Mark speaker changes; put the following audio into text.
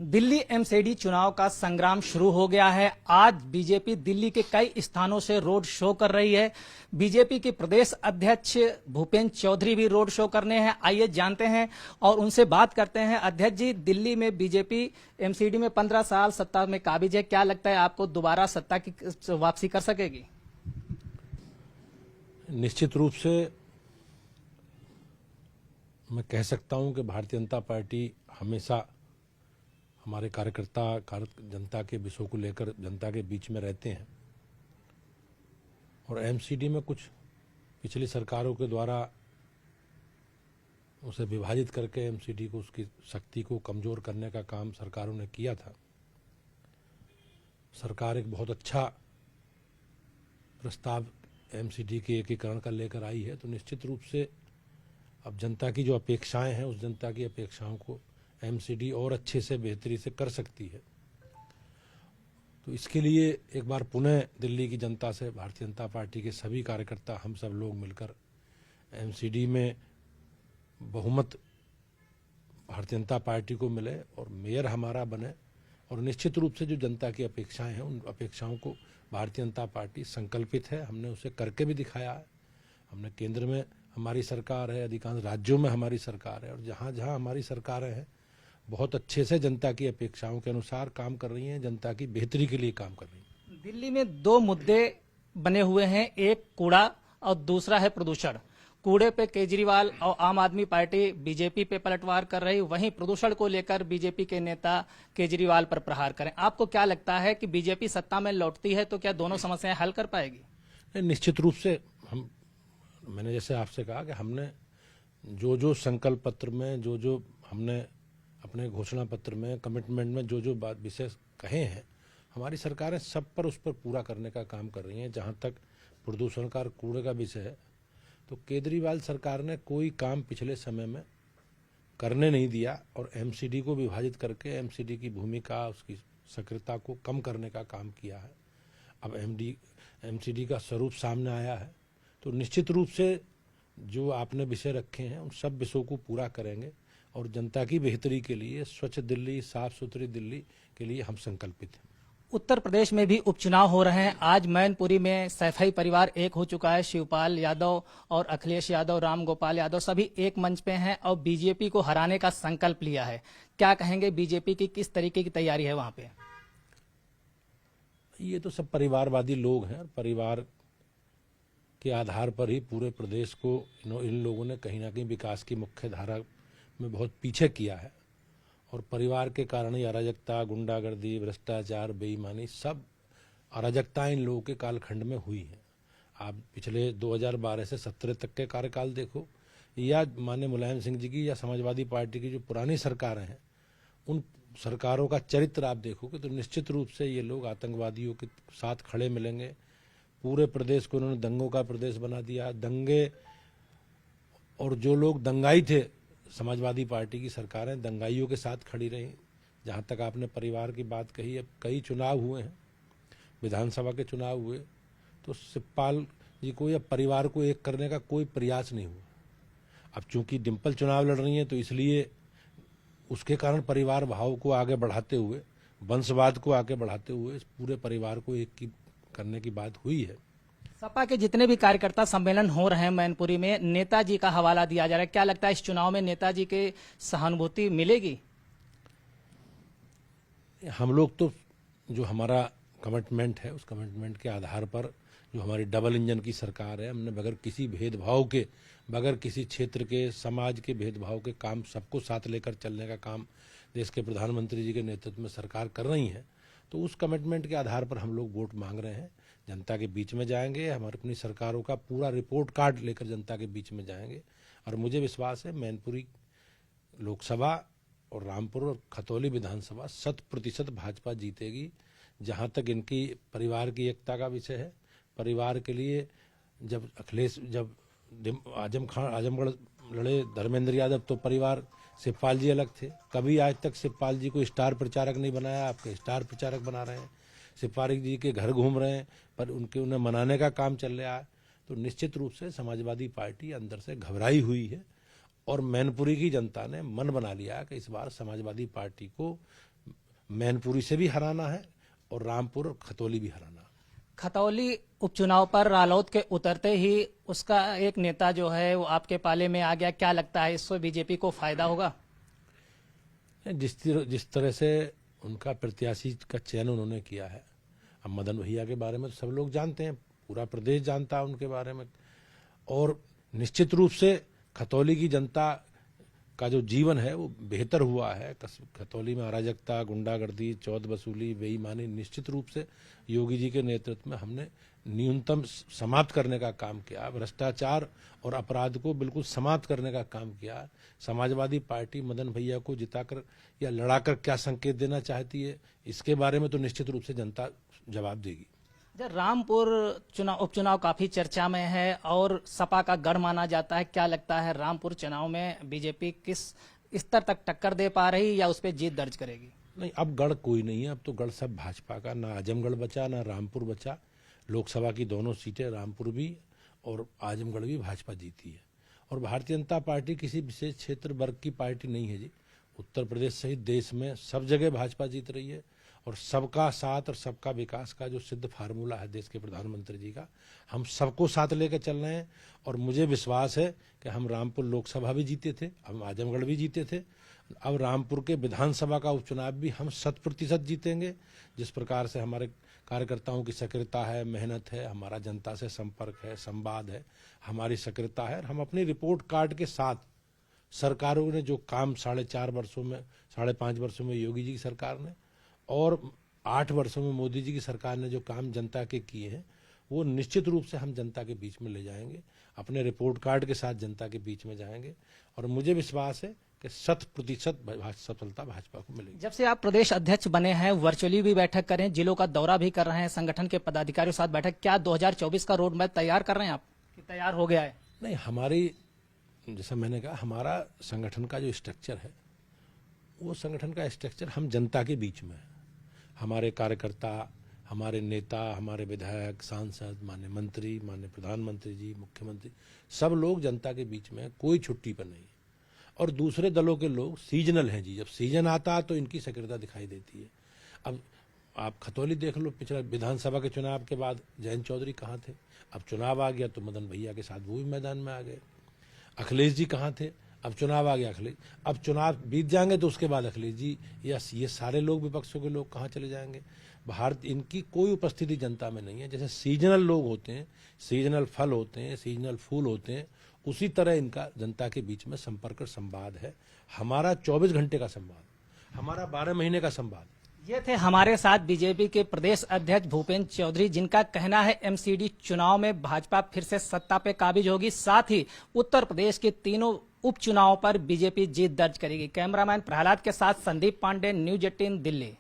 Speaker 1: Delhi MCD चुनाव का संग्राम शुरू हो गया है। आज बीजेपी दिल्ली के कई स्थानों से रोड शो कर रही है। बीजेपी के प्रदेश अध्यक्ष भूपेंद्र चौधरी भी रोड शो करने हैं। आइए जानते हैं और उनसे बात करते हैं। अध्यक्ष जी, दिल्ली में बीजेपी एमसीडी में 15 साल सत्ता में काबिज है। क्या लगता है आपको दोबारा सत्ता की वापसी कर सकेगी?
Speaker 2: निश्चित रूप से मैं कह सकता हूं कि भारतीय जनता पार्टी हमेशा हमारे कार्यकर्ता जनता के विषयों को लेकर जनता के बीच में रहते हैं और एमसीडी में कुछ पिछली सरकारों के द्वारा उसे विभाजित करके एमसीडी को उसकी शक्ति को कमजोर करने का काम सरकारों ने किया था। सरकार एक बहुत अच्छा प्रस्ताव एमसीडी के एकीकरण का लेकर आई है, तो निश्चित रूप से अब जनता की जो अपेक्षाएं हैं उस जनता की अपेक्षाओं को एमसीडी और अच्छे से बेहतरी से कर सकती है। तो इसके लिए एक बार पुनः दिल्ली की जनता से भारतीय जनता पार्टी के सभी कार्यकर्ता हम सब लोग मिलकर एमसीडी में बहुमत भारतीय जनता पार्टी को मिले और मेयर हमारा बने और निश्चित रूप से जो जनता की अपेक्षाएं हैं उन अपेक्षाओं को भारतीय जनता पार्टी संकल्पित है। हमने उसे करके भी दिखाया है। हमने केंद्र में हमारी सरकार है, अधिकांश राज्यों में हमारी सरकार है और जहां जहां हमारी सरकारें हैं बहुत अच्छे से जनता की अपेक्षाओं के अनुसार काम कर रही हैं, जनता की बेहतरी के लिए काम कर रही हैं।
Speaker 1: दिल्ली में दो मुद्दे बने हुए हैं, एक कूड़ा और दूसरा है प्रदूषण। कूड़े पे केजरीवाल और आम आदमी पार्टी बीजेपी पे पलटवार कर रही, वहीं प्रदूषण को लेकर बीजेपी के नेता केजरीवाल पर प्रहार करें। आपको क्या लगता है कि बीजेपी सत्ता में लौटती है तो क्या दोनों समस्याएं हल कर पाएगी?
Speaker 2: निश्चित रूप से मैंने जैसे आपसे कहा कि हमने जो संकल्प पत्र में जो हमने अपने घोषणा पत्र में कमिटमेंट में जो बात विषय कहे हैं, हमारी सरकारें सब पर उस पर पूरा करने का काम कर रही हैं। जहां तक प्रदूषण का कूड़े का विषय है तो केजरीवाल सरकार ने कोई काम पिछले समय में करने नहीं दिया और एमसीडी को विभाजित करके एमसीडी की भूमिका उसकी सक्रियता को कम करने का काम किया है। अब एमसीडी का स्वरूप सामने आया है तो निश्चित रूप से जो आपने विषय रखे हैं उन सब विषयों को पूरा करेंगे और जनता की बेहतरी के लिए, स्वच्छ दिल्ली, साफ सुथरी दिल्ली के लिए हम संकल्पित हैं।
Speaker 1: उत्तर प्रदेश में भी उपचुनाव हो रहे हैं। आज मैनपुरी में सैफई परिवार एक हो चुका है। शिवपाल यादव और अखिलेश यादव, राम गोपाल यादव सभी एक मंच पे हैं और बीजेपी को हराने का संकल्प लिया है। क्या कहेंगे, बीजेपी की किस तरीके की तैयारी है वहां पे?
Speaker 2: ये तो सब परिवारवादी लोग हैं। परिवार के आधार पर ही पूरे प्रदेश को इन लोगों ने कहीं ना कहीं विकास की मुख्य धारा में बहुत पीछे किया है और परिवार के कारण ही अराजकता, गुंडागर्दी, भ्रष्टाचार, बेईमानी, सब अराजकताएं इन लोगों के कालखंड में हुई हैं। आप पिछले 2012 से 17 तक के कार्यकाल देखो या माननीय मुलायम सिंह जी की या समाजवादी पार्टी की जो पुरानी सरकारें हैं उन सरकारों का चरित्र आप देखोगे तो निश्चित रूप से ये लोग आतंकवादियों के साथ खड़े मिलेंगे। पूरे प्रदेश को उन्होंने दंगों का प्रदेश बना दिया। दंगे और जो लोग दंगाई थे, समाजवादी पार्टी की सरकारें दंगाइयों के साथ खड़ी रही। जहां तक आपने परिवार की बात कही है, कई चुनाव हुए हैं, विधानसभा के चुनाव हुए तो शिवपाल जी को या परिवार को एक करने का कोई प्रयास नहीं हुआ। अब चूंकि डिम्पल चुनाव लड़ रही हैं तो इसलिए उसके कारण परिवार भाव को आगे बढ़ाते हुए, वंशवाद को आगे बढ़ाते हुए पूरे परिवार को एक करने की बात हुई है।
Speaker 1: सपा के जितने भी कार्यकर्ता सम्मेलन हो रहे हैं मैनपुरी में, नेताजी का हवाला दिया जा रहा है। क्या लगता है इस चुनाव में नेताजी के सहानुभूति मिलेगी?
Speaker 2: हम लोग तो जो हमारा कमिटमेंट है उस कमिटमेंट के आधार पर जो हमारी डबल इंजन की सरकार है, हमने बगैर किसी भेदभाव के, बगैर किसी क्षेत्र के, समाज के भेदभाव के काम सबको साथ लेकर चलने का काम देश के प्रधानमंत्री जी के नेतृत्व में सरकार कर रही है। तो उस कमिटमेंट के आधार पर हम लोग वोट मांग रहे हैं, जनता के बीच में जाएंगे, हमारे अपनी सरकारों का पूरा रिपोर्ट कार्ड लेकर जनता के बीच में जाएंगे और मुझे विश्वास है मैनपुरी लोकसभा और रामपुर और खतौली विधानसभा 100% भाजपा जीतेगी। जहां तक इनकी परिवार की एकता का विषय है, परिवार के लिए जब आजमगढ़ लड़े धर्मेंद्र यादव तो परिवार शिवपाल जी अलग थे। कभी आज तक शिवपाल जी को स्टार प्रचारक नहीं बनाया, आपके स्टार प्रचारक बना रहे हैं। शिवपाल जी के घर घूम रहे हैं पर उन्हें मनाने का काम चल रहा है। तो निश्चित रूप से समाजवादी पार्टी अंदर से घबराई हुई है और मैनपुरी की जनता ने मन बना लिया कि इस बार समाजवादी पार्टी को मैनपुरी से भी हराना है और रामपुर और खतौली भी हराना।
Speaker 1: खतौली उपचुनाव पर रालोद के उतरते ही उसका एक नेता जो है वो आपके पाले में आ गया, क्या लगता है इससे बीजेपी को फायदा होगा?
Speaker 2: जिस तरह से उनका प्रत्याशी का चयन उन्होंने किया है, अब मदन भैया के बारे में तो सब लोग जानते हैं, पूरा प्रदेश जानता है उनके बारे में, और निश्चित रूप से खतौली की जनता का जो जीवन है वो बेहतर हुआ है। खतौली में अराजकता, गुंडागर्दी, चौथ वसूली, बेईमानी निश्चित रूप से योगी जी के नेतृत्व में हमने न्यूनतम समाप्त करने का काम किया। भ्रष्टाचार और अपराध को बिल्कुल समाप्त करने का काम किया। समाजवादी पार्टी मदन भैया को जिताकर या लड़ाकर क्या संकेत देना चाहती है, इसके बारे में तो निश्चित रूप से जनता जवाब देगी।
Speaker 1: रामपुर उपचुनाव काफी चर्चा में है और सपा का गढ़ माना जाता है, क्या लगता है रामपुर चुनाव में बीजेपी किस स्तर तक टक्कर दे पा रही या उस पर जीत दर्ज करेगी?
Speaker 2: नहीं, अब गढ़ कोई नहीं है, अब तो गढ़ सब भाजपा का। ना आजमगढ़ बचा ना रामपुर बचा। लोकसभा की दोनों सीटें रामपुर भी और आजमगढ़ भी भाजपा जीती है। और भारतीय जनता पार्टी किसी विशेष क्षेत्र वर्ग की पार्टी नहीं है जी। उत्तर प्रदेश सहित देश में सब जगह भाजपा जीत रही है और सबका साथ और सबका विकास का जो सिद्ध फार्मूला है देश के प्रधानमंत्री जी का, हम सबको साथ लेकर चल रहे हैं। और मुझे विश्वास है कि हम रामपुर लोकसभा भी जीते थे, हम आजमगढ़ भी जीते थे, अब रामपुर के विधानसभा का उपचुनाव भी हम 100% जीतेंगे। जिस प्रकार से हमारे कार्यकर्ताओं की सक्रियता है, मेहनत है, हमारा जनता से संपर्क है, संवाद है, हमारी सक्रियता है, और हम अपनी रिपोर्ट कार्ड के साथ सरकारों ने जो काम 5.5 वर्षों में योगी जी की सरकार ने और 8 वर्षों में मोदी जी की सरकार ने जो काम जनता के किए हैं, वो निश्चित रूप से हम जनता के बीच में ले जाएंगे, अपने रिपोर्ट कार्ड के साथ जनता के बीच में जाएंगे। और मुझे विश्वास है कि 100% सफलता भाजपा को मिलेगी।
Speaker 1: जब से आप प्रदेश अध्यक्ष बने हैं, वर्चुअली भी बैठक करें, जिलों का दौरा भी कर रहे हैं, संगठन के पदाधिकारियों के साथ बैठक, क्या 2024 का रोड मैप तैयार कर रहे हैं आप कि तैयार हो गया है?
Speaker 2: नहीं, हमारी, जैसा मैंने कहा, हमारा संगठन का जो स्ट्रक्चर है वो संगठन का स्ट्रक्चर हम जनता के बीच में है। हमारे कार्यकर्ता, हमारे नेता, हमारे विधायक, सांसद, माननीय मंत्री, माननीय प्रधानमंत्री जी, मुख्यमंत्री, सब लोग जनता के बीच में, कोई छुट्टी पर नहीं। और दूसरे दलों के लोग सीजनल हैं जी, जब सीजन आता है तो इनकी सक्रियता दिखाई देती है। अब आप खतौली देख लो, पिछले विधानसभा के चुनाव के बाद जयंत चौधरी कहाँ थे, अब चुनाव आ गया तो मदन भैया के साथ वो भी मैदान में आ गए। अखिलेश जी कहाँ थे, अब चुनाव आ गया अखिलेश, अब चुनाव बीत जाएंगे तो उसके बाद अखिलेश जी या ये सारे लोग, विपक्षों के लोग कहाँ चले जाएंगे। भारत, इनकी कोई उपस्थिति जनता में नहीं है। जैसे सीजनल लोग होते हैं, सीजनल फल होते हैं, सीजनल फूल होते हैं, उसी तरह इनका जनता के बीच में संपर्क और संवाद है। हमारा 24 घंटे का संवाद, हमारा 12 महीने का संवाद।
Speaker 1: ये थे हमारे साथ बीजेपी के प्रदेश अध्यक्ष भूपेंद्र चौधरी, जिनका कहना है एमसीडी चुनाव में भाजपा फिर से सत्ता पे काबिज होगी, साथ ही उत्तर प्रदेश के तीनों उपचुनाव पर बीजेपी जीत दर्ज करेगी। कैमरामैन प्रहलाद के साथ संदीप पांडे, न्यूज 18 दिल्ली।